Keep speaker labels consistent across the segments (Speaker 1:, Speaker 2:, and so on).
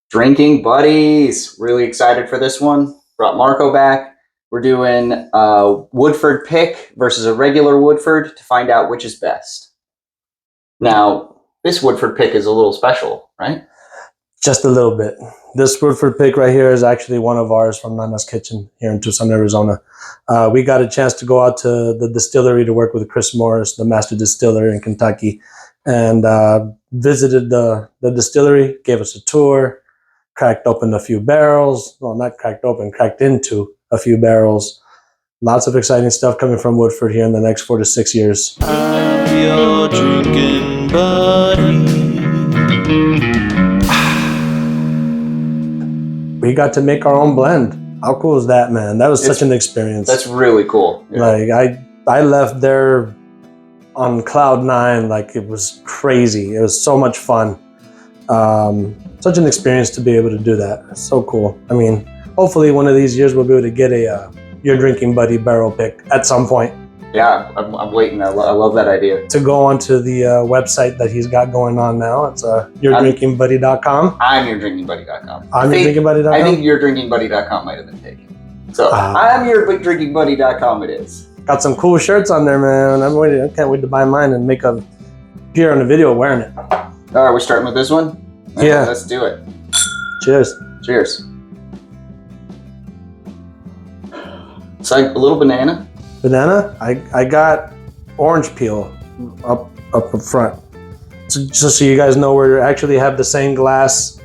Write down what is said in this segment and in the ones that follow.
Speaker 1: Drinking buddies. Really excited for this one. Brought Marco back. We're doing Woodford pick versus a regular Woodford to find out which is best. Now, this Woodford pick is a little special, right?
Speaker 2: Just a little bit. This Woodford pick right here is actually one of ours from Nana's Kitchen here in Tucson, Arizona. We got a chance to go out to the distillery to work with Chris Morris, the master distiller in Kentucky, and visited the distillery, gave us a tour, cracked open a few barrels. Well, not cracked open, cracked into a few barrels. Lots of exciting stuff coming from Woodford here in the next 4 to 6 years.
Speaker 3: I'm your drinking buddy.
Speaker 2: We got to make our own blend. How cool is that, man? That was such an experience.
Speaker 1: That's really cool.
Speaker 2: Yeah. Like I left there on cloud 9, like it was crazy. It was so much fun. Such an experience to be able to do that. It's so cool. I mean, hopefully one of these years we'll be able to get a Your Drinking Buddy barrel pick at some point.
Speaker 1: Yeah, I'm waiting. I love that idea.
Speaker 2: To go onto the website that he's got going on now. It's yourdrinkingbuddy.com.
Speaker 1: I'm yourdrinkingbuddy.com.
Speaker 2: I'm yourdrinkingbuddy.com?
Speaker 1: I think yourdrinkingbuddy.com might have been taken. So I'm yourdrinkingbuddy.com it is.
Speaker 2: Got some cool shirts on there, man. I can't wait to buy mine and appear on the video wearing it.
Speaker 1: All right, we're starting with this one?
Speaker 2: Yeah.
Speaker 1: Let's do it.
Speaker 2: Cheers.
Speaker 1: Cheers. It's like a little banana.
Speaker 2: Banana? I got orange peel up front. So just so you guys know, we actually have the same glass.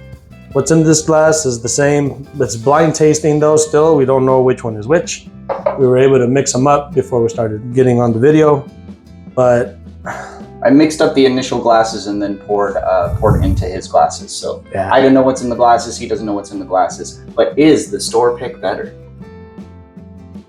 Speaker 2: What's in this glass is the same. It's blind tasting though still. We don't know which one is which. We were able to mix them up before we started getting on the video. But
Speaker 1: I mixed up the initial glasses and then poured into his glasses. So
Speaker 2: yeah.
Speaker 1: I don't know what's in the glasses. He doesn't know what's in the glasses. But is the store pick better?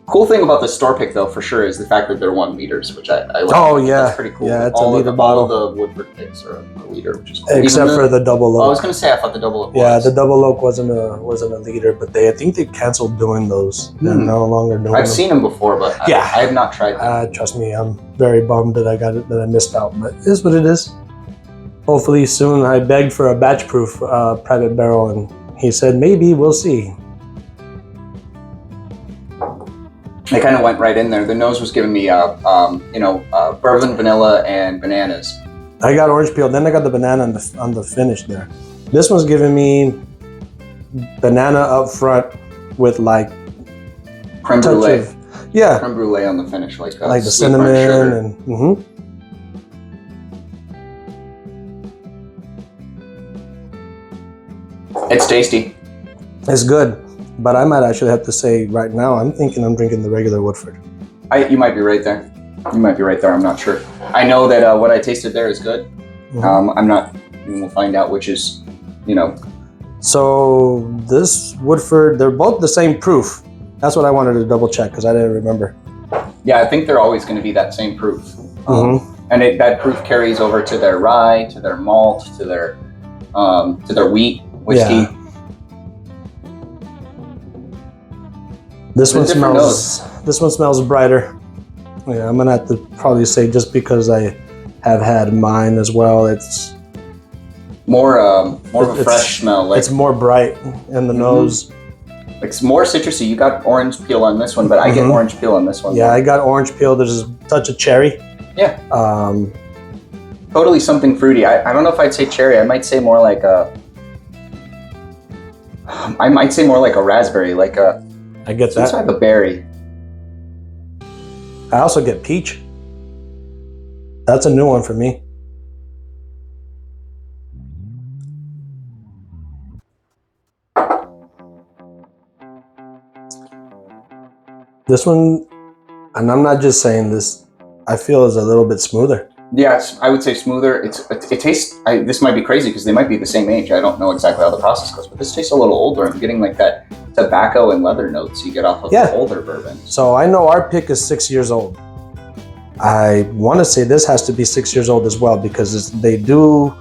Speaker 1: Cool thing about the store pick though, for sure, is the fact that they're 1 liters, which I like.
Speaker 2: Oh yeah,
Speaker 1: that's pretty cool.
Speaker 2: Yeah, it's a liter bottle.
Speaker 1: All of the Woodford picks are a liter, which is cool.
Speaker 2: Except for the double oak.
Speaker 1: I was gonna say I thought the double oak was.
Speaker 2: Yeah, the double oak wasn't a liter, but I think they canceled doing those. They're no longer doing them.
Speaker 1: I've seen them before, but I have not tried them.
Speaker 2: Trust me, I'm very bummed that I missed out, but it is what it is. Hopefully soon. I begged for a batch proof private barrel, and he said maybe. We'll see.
Speaker 1: They kind of went right in there. The nose was giving me, bourbon, vanilla, and bananas.
Speaker 2: I got orange peel, then I got the banana on the finish there. This one's giving me banana up front with like
Speaker 1: creme brulee.
Speaker 2: Yeah,
Speaker 1: creme brulee on the finish, like
Speaker 2: the cinnamon and.
Speaker 1: It's tasty.
Speaker 2: It's good. But I might actually have to say right now, I'm thinking I'm drinking the regular Woodford.
Speaker 1: You might be right there. You might be right there. I'm not sure. I know that what I tasted there is good. I'm not. We'll find out which is,
Speaker 2: So this Woodford, they're both the same proof. That's what I wanted to double check because I didn't remember.
Speaker 1: Yeah, I think they're always going to be that same proof. And that proof carries over to their rye, to their malt, to their wheat whiskey.
Speaker 2: Yeah. This one smells brighter. Yeah, I'm gonna have to probably say just because I have had mine as well. It's
Speaker 1: more of a fresh smell.
Speaker 2: It's more bright in the nose.
Speaker 1: It's more citrusy. You got orange peel on this one, but I get orange peel on this one.
Speaker 2: Yeah, I got orange peel. There's a touch of cherry.
Speaker 1: Yeah. Totally something fruity. I don't know if I'd say cherry. I might say more like a raspberry, like a.
Speaker 2: I get
Speaker 1: some
Speaker 2: that.
Speaker 1: type of berry.
Speaker 2: I also get peach. That's a new one for me. This one, and I'm not just saying this, I feel is a little bit smoother.
Speaker 1: Yeah, I would say smoother. It tastes. This might be crazy because they might be the same age. I don't know exactly how the process goes, but this tastes a little older. I'm getting like that tobacco and leather notes you get off of the older bourbon.
Speaker 2: So I know our pick is 6 years old. I want to say this has to be 6 years old as well because they do.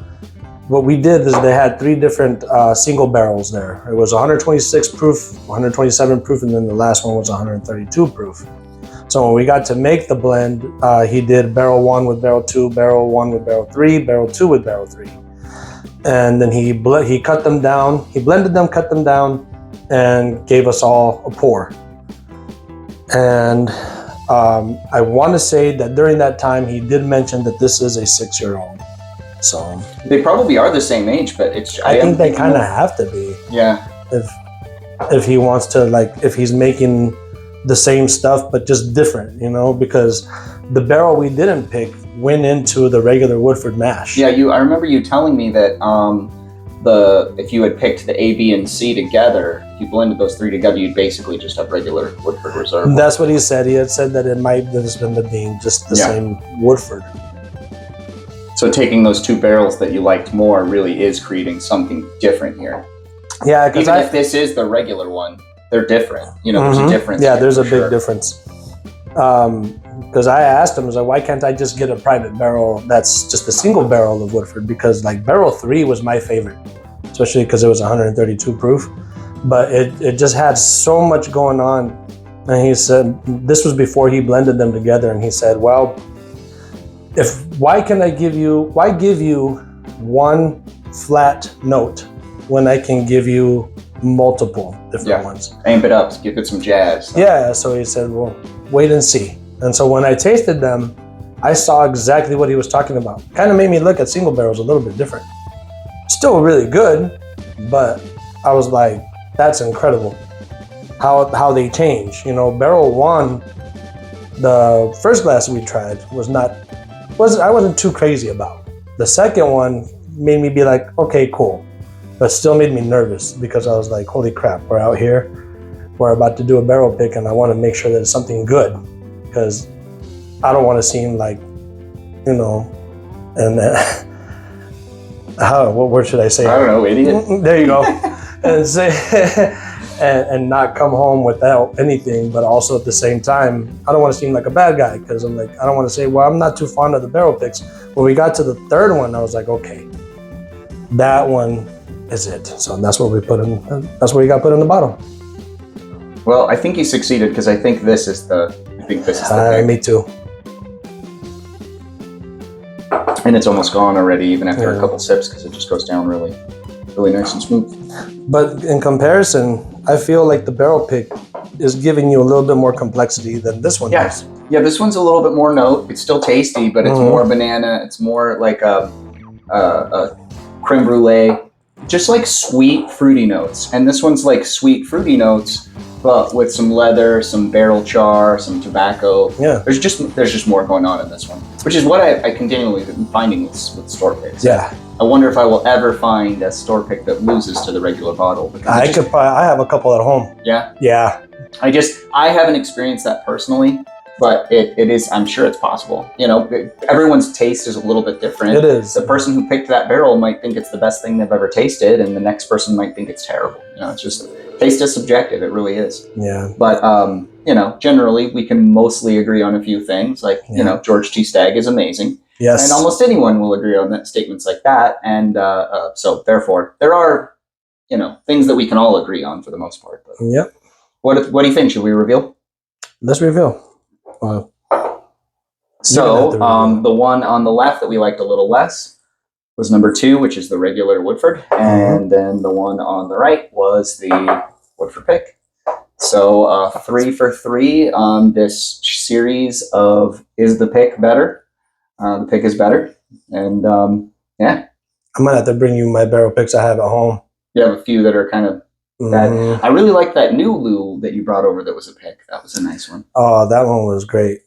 Speaker 2: What we did is they had 3 different single barrels there. It was 126 proof, 127 proof, and then the last one was 132 proof. So when we got to make the blend, he did barrel 1 with barrel 2, barrel 1 with barrel 3, barrel 2 with barrel 3. and then he cut them down. He blended them, cut them down, and gave us all a pour. And I want to say that during that time, he did mention that this is a 6-year-old. So
Speaker 1: They probably are the same age, but it's.
Speaker 2: I think they kind of have to be.
Speaker 1: Yeah.
Speaker 2: If he wants to, like, if he's making the same stuff but just different, you know, because the barrel we didn't pick went into the regular Woodford mash.
Speaker 1: Yeah, I remember you telling me that if you had picked the A, B, and C together, if you blended those 3 together, you'd basically just have regular Woodford Reserve.
Speaker 2: That's what he said. He had said that it might just end up being just the same Woodford.
Speaker 1: So taking those 2 barrels that you liked more really is creating something different here.
Speaker 2: Yeah, because
Speaker 1: even if this is the regular one, they're different. You know, there's a difference.
Speaker 2: Yeah, there's a big difference. Because I asked him, I was like, why can't I just get a private barrel that's just a single barrel of Woodford? Because like barrel 3 was my favorite, especially because it was 132 proof. But it just had so much going on. And he said, this was before he blended them together. And he said, well, why give you one flat note when I can give you multiple different ones?
Speaker 1: Amp it up, give it some jazz.
Speaker 2: Yeah, so he said, well, wait and see. And so when I tasted them, I saw exactly what he was talking about. Kind of made me look at single barrels a little bit different. Still really good, but I was like, that's incredible how they change. You know, barrel 1, the first glass we tried I wasn't too crazy about. The second one made me be like, okay, cool. But still made me nervous because I was like, holy crap, we're out here. We're about to do a barrel pick and I want to make sure that it's something good because I don't want to seem like, you know, and what word should I say?
Speaker 1: I don't know, idiot.
Speaker 2: There you go. And say, and not come home without anything, but also at the same time, I don't want to seem like a bad guy because I'm like, I don't want to say, well, I'm not too fond of the barrel picks. When we got to the third one, I was like, okay, that one is it. So that's what that's what he got put in the bottle.
Speaker 1: Well, I think he succeeded because I think this is the pick.
Speaker 2: Me too.
Speaker 1: And it's almost gone already, even after a couple sips, because it just goes down really, really nice and smooth.
Speaker 2: But in comparison, I feel like the barrel pick is giving you a little bit more complexity than this one does.
Speaker 1: Yeah, this one's a little bit more note. It's still tasty, but it's more banana. It's more like a creme brulee, just like sweet, fruity notes. And this one's like sweet, fruity notes, but with some leather, some barrel char, some tobacco.
Speaker 2: Yeah.
Speaker 1: There's just more going on in this one, which is what I continually been finding with store picks.
Speaker 2: Yeah.
Speaker 1: I wonder if I will ever find a store pick that loses to the regular bottle.
Speaker 2: I have a couple at home.
Speaker 1: Yeah?
Speaker 2: Yeah.
Speaker 1: I haven't experienced that personally, but it is, I'm sure it's possible. You know, everyone's taste is a little bit different.
Speaker 2: It is.
Speaker 1: The person who picked that barrel might think it's the best thing they've ever tasted, and the next person might think it's terrible. You know, it's just, taste is subjective. It really is.
Speaker 2: Yeah.
Speaker 1: But, you know, generally we can mostly agree on a few things. Like, you know, George T. Stagg is amazing.
Speaker 2: Yes.
Speaker 1: And almost anyone will agree on that, statements like that. And so therefore, there are, you know, things that we can all agree on for the most part. But
Speaker 2: yep.
Speaker 1: What do you think? Should we reveal?
Speaker 2: Let's reveal.
Speaker 1: So the one on the left that we liked a little less was number 2, which is the regular Woodford. And then the one on the right was the Woodford pick. So 3 for 3 on this series of Is the Pick Better? The pick is better. And yeah.
Speaker 2: I might have to bring you my barrel picks I have at home.
Speaker 1: You have a few that are kind of bad. I really like that new Lou that you brought over that was a pick. That was a nice one.
Speaker 2: Oh, that one was great.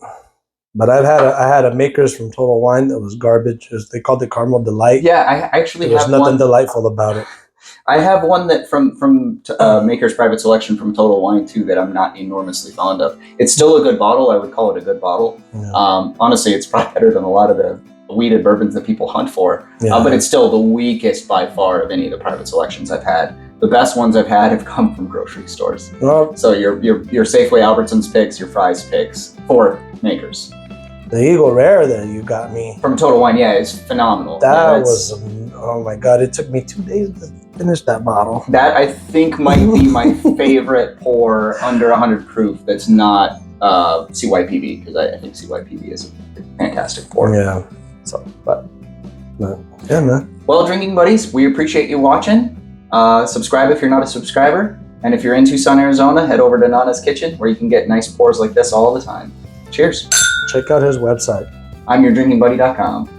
Speaker 2: But I had a Makers from Total Wine that was garbage. They called it Caramel Delight.
Speaker 1: Yeah, I actually
Speaker 2: have nothing delightful about it.
Speaker 1: I have one that from Maker's Private Selection from Total Wine too that I'm not enormously fond of. It's still a good bottle. I would call it a good bottle. Yeah. Honestly, it's probably better than a lot of the weeded bourbons that people hunt for. Yeah. But it's still the weakest by far of any of the private selections I've had. The best ones I've had have come from grocery stores. Well, so your Safeway Albertsons picks, your Fry's picks for Makers.
Speaker 2: The Eagle Rare that you got me
Speaker 1: from Total Wine, yeah, is phenomenal.
Speaker 2: That was, oh my God! It took me 2 days to finish that bottle.
Speaker 1: That I think might be my favorite pour under 100 proof. That's not CYPB, because I think CYPB is a fantastic pour.
Speaker 2: Yeah.
Speaker 1: So, but
Speaker 2: But, yeah, man.
Speaker 1: Well, drinking buddies, we appreciate you watching. Subscribe if you're not a subscriber. And if you're in Tucson, Arizona, head over to Nana's Kitchen where you can get nice pours like this all the time. Cheers.
Speaker 2: Check out his website.
Speaker 1: I'm yourdrinkingbuddy.com.